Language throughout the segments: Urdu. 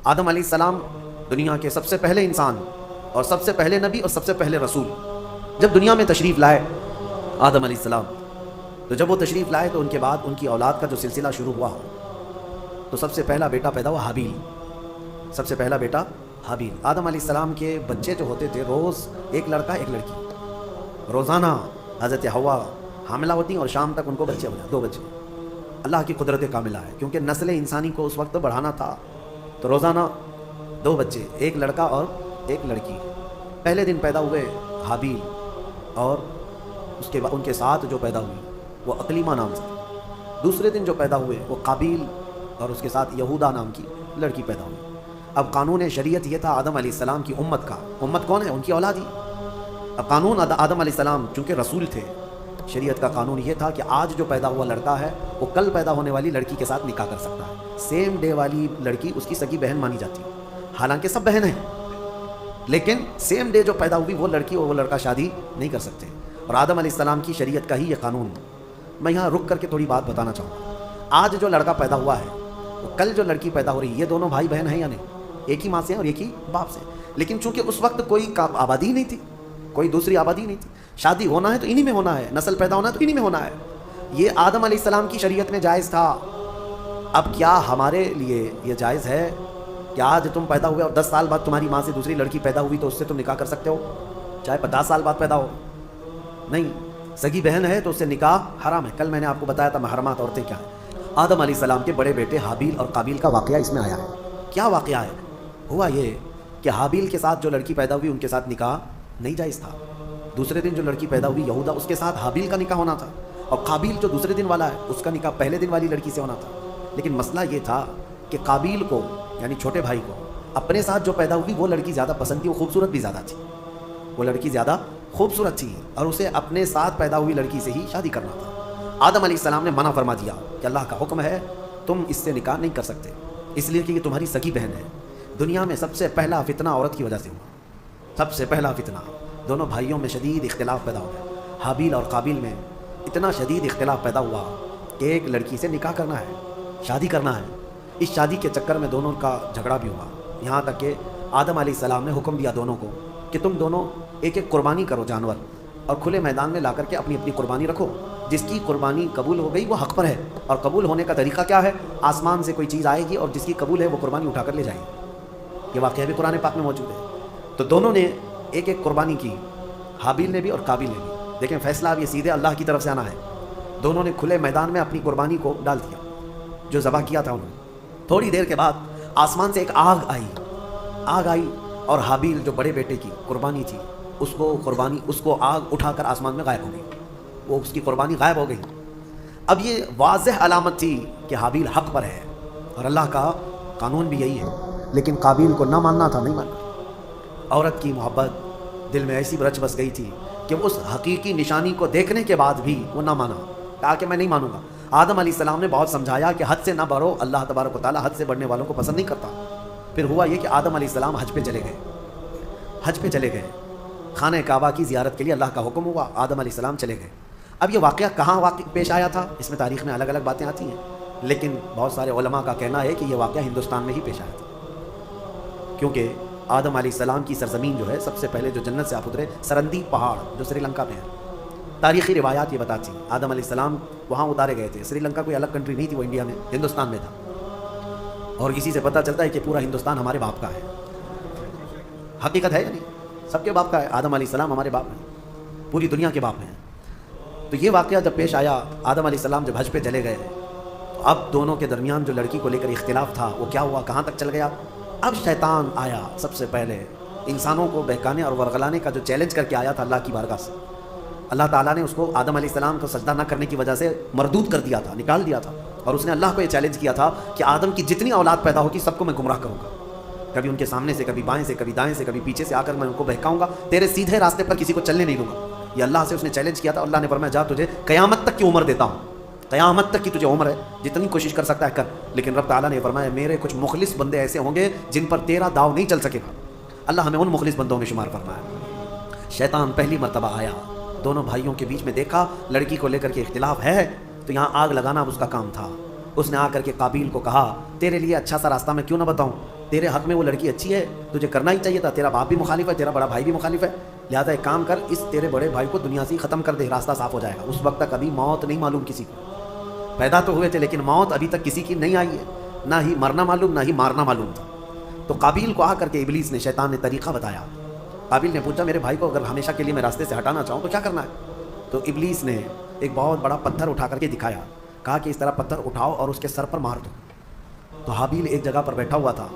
آدم علیہ السلام دنیا کے سب سے پہلے انسان اور سب سے پہلے نبی اور سب سے پہلے رسول جب دنیا میں تشریف لائے آدم علیہ السلام، تو جب وہ تشریف لائے تو ان کے بعد ان کی اولاد کا جو سلسلہ شروع ہوا، تو سب سے پہلا بیٹا پیدا ہوا حابیل، سب سے پہلا بیٹا حابیل۔ آدم علیہ السلام کے بچے جو ہوتے تھے روز ایک لڑکا ایک لڑکی، روزانہ حضرت حوا حاملہ ہوتی اور شام تک ان کو بچے ہو جاتے، 2 بچے۔ اللہ کی قدرت کاملہ ہے، کیونکہ نسل انسانی کو اس وقت بڑھانا تھا، تو روزانہ 2 بچے، ایک لڑکا اور ایک لڑکی۔ پہلے دن پیدا ہوئے حابیل، اور اس کے بعد ان کے ساتھ جو پیدا ہوئی وہ اقلیمہ نام سے۔ دوسرے دن جو پیدا ہوئے وہ قابیل، اور اس کے ساتھ یہودا نام کی لڑکی پیدا ہوئی۔ اب قانون شریعت یہ تھا آدم علیہ السلام کی امت کا، امت کون ہے؟ ان کی اولاد ہی۔ اب قانون آدم علیہ السلام چونکہ رسول تھے، شریعت کا قانون یہ تھا کہ آج جو پیدا ہوا لڑکا ہے وہ کل پیدا ہونے والی لڑکی کے ساتھ نکاح کر سکتا ہے۔ سیم ڈے والی لڑکی اس کی سگی بہن مانی جاتی ہے، حالانکہ سب بہن ہیں، لیکن سیم ڈے جو پیدا ہوئی وہ لڑکی اور وہ لڑکا شادی نہیں کر سکتے، اور آدم علیہ السلام کی شریعت کا ہی یہ قانون ہے۔ میں یہاں رک کر کے تھوڑی بات بتانا چاہوں گا۔ آج جو لڑکا پیدا ہوا ہے وہ کل جو لڑکی پیدا ہو رہی ہے، یہ دونوں بھائی بہن ہیں یا نہیں؟ ایک ہی ماں سے ہیں اور ایک ہی باپ سے، لیکن چونکہ اس وقت کوئی آبادی نہیں تھی، کوئی دوسری آبادی نہیں تھی، شادی ہونا ہے تو انہی میں ہونا ہے، نسل پیدا ہونا ہے تو انہی میں ہونا ہے۔ یہ آدم علیہ السلام کی شریعت میں جائز تھا۔ اب کیا ہمارے لیے یہ جائز ہے کہ آج تم پیدا ہوئے اور 10 سال بعد تمہاری ماں سے دوسری لڑکی پیدا ہوئی تو اس سے تم نکاح کر سکتے ہو، چاہے 50 سال بعد پیدا ہو؟ نہیں، سگی بہن ہے تو اس سے نکاح حرام ہے۔ کل میں نے آپ کو بتایا تھا محرمات عورتیں کیا ہیں۔ آدم علیہ السلام کے بڑے بیٹے حابیل اور قابیل کا واقعہ اس میں آیا ہے۔ کیا واقعہ ہے؟ ہوا یہ کہ حابیل کے ساتھ جو لڑکی پیدا ہوئی ان کے ساتھ نکاح نہیں جائز تھا۔ دوسرے دن جو لڑکی پیدا ہوئی یہودا، اس کے ساتھ حابیل کا نکاح ہونا تھا، اور قابیل جو دوسرے دن والا ہے اس کا نکاح پہلے دن والی لڑکی سے ہونا تھا۔ لیکن مسئلہ یہ تھا کہ قابیل کو یعنی چھوٹے بھائی کو اپنے ساتھ جو پیدا ہوئی وہ لڑکی زیادہ پسند تھی، وہ خوبصورت بھی زیادہ تھی، وہ لڑکی زیادہ خوبصورت تھی، اور اسے اپنے ساتھ پیدا ہوئی لڑکی سے ہی شادی کرنا تھا۔ آدم علیہ السلام نے منع فرما دیا کہ اللہ کا حکم ہے تم اس سے نکاح نہیں کر سکتے، اس لیے کہ یہ تمہاری سگی بہن ہے۔ دنیا میں سب سے پہلا فتنہ عورت کی وجہ سے ہوا، سب سے پہلا فتنہ۔ دونوں بھائیوں میں شدید اختلاف پیدا ہو گیا، حابیل اور قابیل میں اتنا شدید اختلاف پیدا ہوا کہ ایک لڑکی سے نکاح کرنا ہے، شادی کرنا ہے۔ اس شادی کے چکر میں دونوں کا جھگڑا بھی ہوا، یہاں تک کہ آدم علیہ السلام نے حکم دیا دونوں کو کہ تم دونوں ایک ایک قربانی کرو جانور، اور کھلے میدان میں لا کر کے اپنی اپنی قربانی رکھو۔ جس کی قربانی قبول ہو گئی وہ حق پر ہے، اور قبول ہونے کا طریقہ کیا ہے؟ آسمان سے کوئی چیز آئے گی اور جس کی قبول ہے وہ قربانی اٹھا کر لے جائے گی۔ یہ واقعہ بھی قرآن پاک میں موجود ہے۔ تو دونوں نے ایک ایک قربانی کی، حابیل نے بھی اور قابیل نے بھی۔ لیکن فیصلہ اب یہ سیدھے اللہ کی طرف سے آنا ہے۔ دونوں نے کھلے میدان میں اپنی قربانی کو ڈال دیا، جو ذبح کیا تھا انہوں نے۔ تھوڑی دیر کے بعد آسمان سے ایک آگ آئی، اور حابیل جو بڑے بیٹے کی قربانی تھی اس کو آگ اٹھا کر آسمان میں غائب ہو گئی، وہ اس کی قربانی غائب ہو گئی۔ اب یہ واضح علامت تھی کہ حابیل حق پر ہے، اور اللہ کا قانون بھی یہی ہے، لیکن قابیل کو نہ ماننا تھا، نہیں ماننا۔ عورت کی محبت دل میں ایسی رچ بس گئی تھی کہ اس حقیقی نشانی کو دیکھنے کے بعد بھی وہ نہ مانا، کہا کہ میں نہیں مانوں گا۔ آدم علیہ السلام نے بہت سمجھایا کہ حد سے نہ بڑھو، اللہ تبارک و تعالیٰ حد سے بڑھنے والوں کو پسند نہیں کرتا۔ پھر ہوا یہ کہ آدم علیہ السلام حج پہ چلے گئے، خانہ کعبہ کی زیارت کے لیے اللہ کا حکم ہوا، آدم علیہ السلام چلے گئے۔ اب یہ واقعہ کہاں پیش آیا تھا، اس میں تاریخ میں الگ الگ باتیں آتی ہیں، لیکن بہت سارے علماء کا کہنا ہے کہ یہ واقعہ ہندوستان میں ہی پیش آیا تھا، کیونکہ آدم علیہ السلام کی سرزمین جو ہے سب سے پہلے جو جنت سے آپ اترے سرندی پہاڑ جو سری لنکا میں ہے۔ تاریخی روایات یہ بتاتی ہیں آدم علیہ السلام وہاں اتارے گئے تھے۔ سری لنکا کوئی الگ کنٹری نہیں تھی، وہ انڈیا میں ہندوستان میں تھا، اور اسی سے پتہ چلتا ہے کہ پورا ہندوستان ہمارے باپ کا ہے۔ حقیقت ہے یا نہیں؟ سب کے باپ کا ہے، آدم علیہ السلام ہمارے باپ ہیں، پوری دنیا کے باپ ہیں۔ تو یہ واقعہ جب پیش آیا، آدم علیہ السلام جب حج پہ چلے گئے، تو اب دونوں کے درمیان جو لڑکی کو لے کر اختلاف تھا وہ کیا ہوا، کہاں تک چل گیا۔ اب شیطان آیا، سب سے پہلے انسانوں کو بہکانے اور ورغلانے کا جو چیلنج کر کے آیا تھا اللہ کی بارگاہ سے، اللہ تعالیٰ نے اس کو آدم علیہ السلام کو سجدہ نہ کرنے کی وجہ سے مردود کر دیا تھا، نکال دیا تھا، اور اس نے اللہ کو یہ چیلنج کیا تھا کہ آدم کی جتنی اولاد پیدا ہوگی سب کو میں گمراہ کروں گا، کبھی ان کے سامنے سے، کبھی بائیں سے، کبھی دائیں سے، کبھی پیچھے سے آ کر میں ان کو بہکاؤں گا، تیرے سیدھے راستے پر کسی کو چلنے نہیں دوں گا۔ یہ اللہ سے اس نے چیلنج کیا تھا۔ اللہ نے فرمایا جا تجھے قیامت تک کی عمر دیتا ہوں، قیامت تک کی تجھے عمر ہے، جتنی کوشش کر سکتا ہے کر، لیکن رب تعالیٰ نے فرمایا میرے کچھ مخلص بندے ایسے ہوں گے جن پر تیرا داؤ نہیں چل سکے گا۔ اللہ ہمیں ان مخلص بندوں میں شمار فرمایا۔ شیطان پہلی مرتبہ آیا، دونوں بھائیوں کے بیچ میں دیکھا لڑکی کو لے کر کے اختلاف ہے، تو یہاں آگ لگانا اب اس کا کام تھا۔ اس نے آ کر کے قابیل کو کہا تیرے لیے اچھا سا راستہ میں کیوں نہ بتاؤں، تیرے حق میں وہ لڑکی اچھی ہے، تجھے کرنا ہی چاہیے تھا، تیرا باپ بھی مخالف ہے، تیرا بڑا بھائی بھی مخالف ہے، لہٰذا ایک کام کر، اس تیرے بڑے بھائی کو دنیا سے ہی ختم کر دے، راستہ صاف ہو جائے گا۔ اس وقت تک ابھی موت نہیں معلوم کسی کو، پیدا تو ہوئے تھے لیکن موت ابھی تک کسی کی نہیں آئی ہے، نہ ہی مرنا معلوم نہ ہی مارنا معلوم تھا۔ تو قابیل کو آ کر کے ابلیس نے، شیطان نے طریقہ بتایا۔ قابیل نے پوچھا میرے بھائی کو اگر ہمیشہ کے لیے میں راستے سے ہٹانا چاہوں تو کیا کرنا ہے؟ تو ابلیس نے ایک بہت بڑا پتھر اٹھا کر کے دکھایا، کہا کہ اس طرح پتھر اٹھاؤ اور اس کے سر پر مار دو۔ تو حابیل ایک جگہ پر بیٹھا ہوا تھا،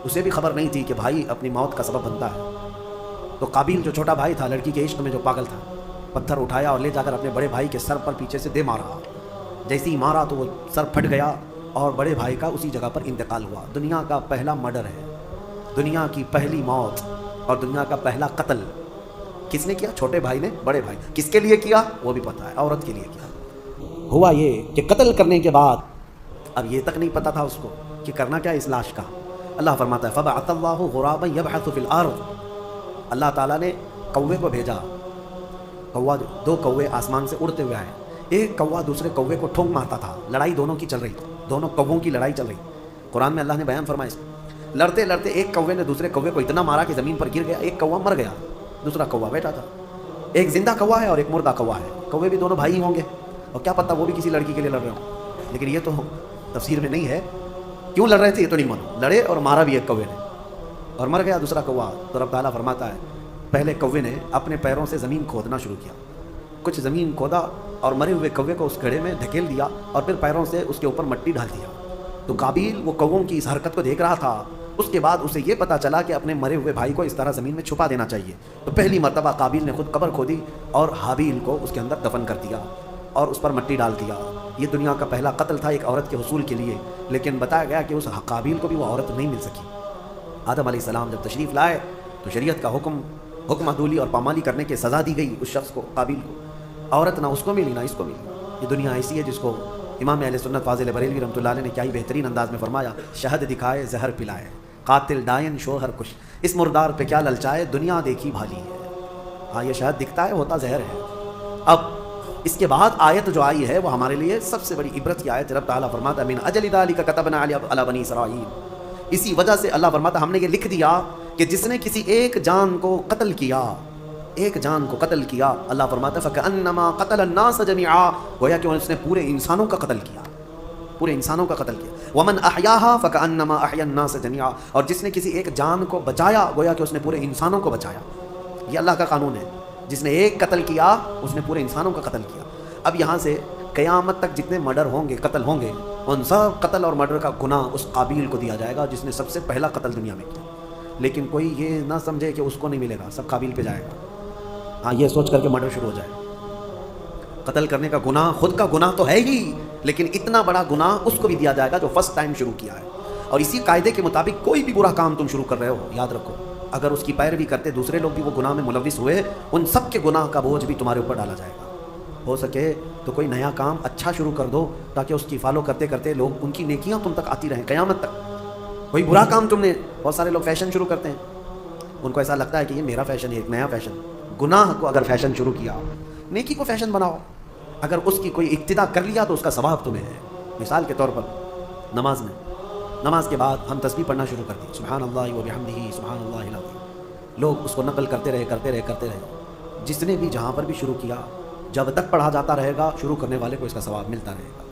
اسے بھی خبر نہیں تھی کہ بھائی اپنی موت کا سبب بنتا ہے۔ تو قابیل جو چھوٹا بھائی تھا، لڑکی کے عشق میں جو پاگل تھا، پتھر اٹھایا اور لے جا کر اپنے بڑے بھائی کے سر پر پیچھے سے دے مارا۔ جیسے ہی مارا تو وہ سر پھٹ گیا اور بڑے بھائی کا اسی جگہ پر انتقال ہوا۔ دنیا کا پہلا مرڈر ہے، دنیا کی پہلی موت اور دنیا کا پہلا قتل کس نے کیا؟ چھوٹے بھائی نے بڑے بھائی۔ کس کے لیے کیا وہ بھی پتہ ہے، عورت کے لیے کیا۔ ہوا یہ کہ قتل کرنے کے بعد اب یہ تک نہیں پتا تھا اس کو کہ کرنا کیا اس لاش کا۔ اللہ فرماتا ہے فَبَعَثَ اللَّهُ غُرَابًا يَبْحَثُ فِي الْأَرْضِ، اللہ تعالیٰ نے کوے کو بھیجا۔ کوا، دو کوے آسمان سے اڑتے ہوئے آئے، ایک کوا دوسرے کوے کو ٹھونک مارتا تھا، لڑائی دونوں کی چل رہی تھی، دونوں کووں کی لڑائی چل رہی۔ قرآن میں اللہ نے بیان فرمایا اس کو، لڑتے لڑتے ایک کوے نے دوسرے کوے کو اتنا مارا کہ زمین پر گر گیا، ایک کوا مر گیا، دوسرا کوا بیٹھا تھا۔ ایک زندہ کوا ہے اور ایک مردہ کوا ہے، کوے بھی دونوں بھائی ہوں گے اور کیا پتہ وہ بھی کسی لڑکی کے لیے لڑ رہے ہوں، لیکن یہ تو تفسیر میں نہیں ہے کیوں لڑ رہے تھے، یہ تو نہیں معلوم۔ لڑے اور مارا بھی ایک کوے نے اور مر گیا دوسرا کوا۔ تو رب تعالیٰ فرماتا ہے پہلے کوے نے اپنے پیروں سے زمین کھودنا شروع کیا، کچھ زمین کھودا اور مرے ہوئے کوے کو اس گڑھے میں دھکیل دیا اور پھر پیروں سے اس کے اوپر مٹی ڈال دیا۔ تو قابیل وہ کووں کی اس حرکت کو دیکھ رہا تھا، اس کے بعد اسے یہ پتا چلا کہ اپنے مرے ہوئے بھائی کو اس طرح زمین میں چھپا دینا چاہیے۔ تو پہلی مرتبہ قابیل نے خود قبر کھودی اور حابیل کو اس کے اندر دفن کر دیا اور اس پر مٹی ڈال دیا۔ یہ دنیا کا پہلا قتل تھا ایک عورت کے حصول کے لیے، لیکن بتایا گیا کہ اس قابیل کو بھی وہ عورت نہیں مل سکی۔ آدم علیہ السلام جب تشریف لائے تو شریعت کا حکم عدولی اور پامالی کرنے کی سزا دی گئی اس شخص کو، قابیل کو۔ عورت نہ اس کو ملی نہ اس کو ملی۔ یہ دنیا ایسی ہے جس کو امام اہل سنت فاضل بریلوی رحمۃ اللہ علیہ نے کیا ہی بہترین انداز میں فرمایا، شہد دکھائے زہر پلائے، قاتل ڈائن شوہر کش، اس مردار پہ کیا للچائے، دنیا دیکھی بھالی ہے۔ ہاں یہ شہد دکھتا ہے، ہوتا زہر ہے۔ اب اس کے بعد آیت جو آئی ہے وہ ہمارے لیے سب سے بڑی عبرت کی آیت۔ رب تعالیٰ فرماتا ہے من اجل ذلک کتبنا علی بنی اسرائیل، اسی وجہ سے اللہ فرماتا ہم نے یہ لکھ دیا کہ جس نے کسی ایک جان کو قتل کیا، ایک جان کو قتل کیا، اللہ فرماتا ہے فَكَأَنَّمَا قَتَلَ النَّاسَ جَمِيعًا، گویا کہ اس نے پورے انسانوں کا قتل کیا، پورے انسانوں کا قتل کیا۔ وَمَنْ أَحْيَاهَا فَكَأَنَّمَا أَحْيَا النَّاسَ جَمِيعًا، اور جس نے کسی ایک جان کو بچایا گویا کہ اس نے پورے انسانوں کو بچایا۔ یہ اللہ کا قانون ہے، جس نے ایک قتل کیا اس نے پورے انسانوں کا قتل کیا۔ اب یہاں سے قیامت تک جتنے مرڈر ہوں گے، قتل ہوں گے، ان سب قتل اور مرڈر کا گناہ اس قابیل کو دیا جائے گا جس نے سب سے پہلا قتل دنیا میں کیا۔ لیکن کوئی یہ نہ سمجھے کہ اس کو نہیں ملے گا، سب قابیل پہ جائے گا۔ ہاں یہ سوچ کر کے مرڈر شروع ہو جائے، قتل کرنے کا گناہ خود کا گناہ تو ہے ہی، لیکن اتنا بڑا گناہ اس کو بھی دیا جائے گا جو فرسٹ ٹائم شروع کیا ہے۔ اور اسی قاعدے کے مطابق کوئی بھی برا کام تم شروع کر رہے ہو، یاد رکھو اگر اس کی پیروی کرتے دوسرے لوگ بھی وہ گناہ میں ملوث ہوئے، ان سب کے گناہ کا بوجھ بھی تمہارے اوپر ڈالا جائے گا۔ ہو سکے تو کوئی نیا کام اچھا شروع کر دو تاکہ اس کی فالو کرتے کرتے لوگ ان کی نیکیاں تم تک آتی رہیں قیامت تک۔ کوئی برا کام تم نے، بہت سارے لوگ فیشن شروع کرتے ہیں، ان کو ایسا لگتا ہے کہ یہ میرا فیشن ہے، ایک نیا فیشن۔ گناہ کو اگر فیشن شروع کیا، نیکی کو فیشن بناؤ، اگر اس کی کوئی اقتدا کر لیا تو اس کا ثواب تمہیں ہے۔ مثال کے طور پر نماز میں، نماز کے بعد ہم تسبیح پڑھنا شروع کر دیں، سبحان اللہ و بحمدہ سبحان اللہ العظیم، لوگ اس کو نقل کرتے رہے، جس نے بھی جہاں پر بھی شروع کیا، جب تک پڑھا جاتا رہے گا شروع کرنے والے کو اس کا ثواب ملتا رہے گا۔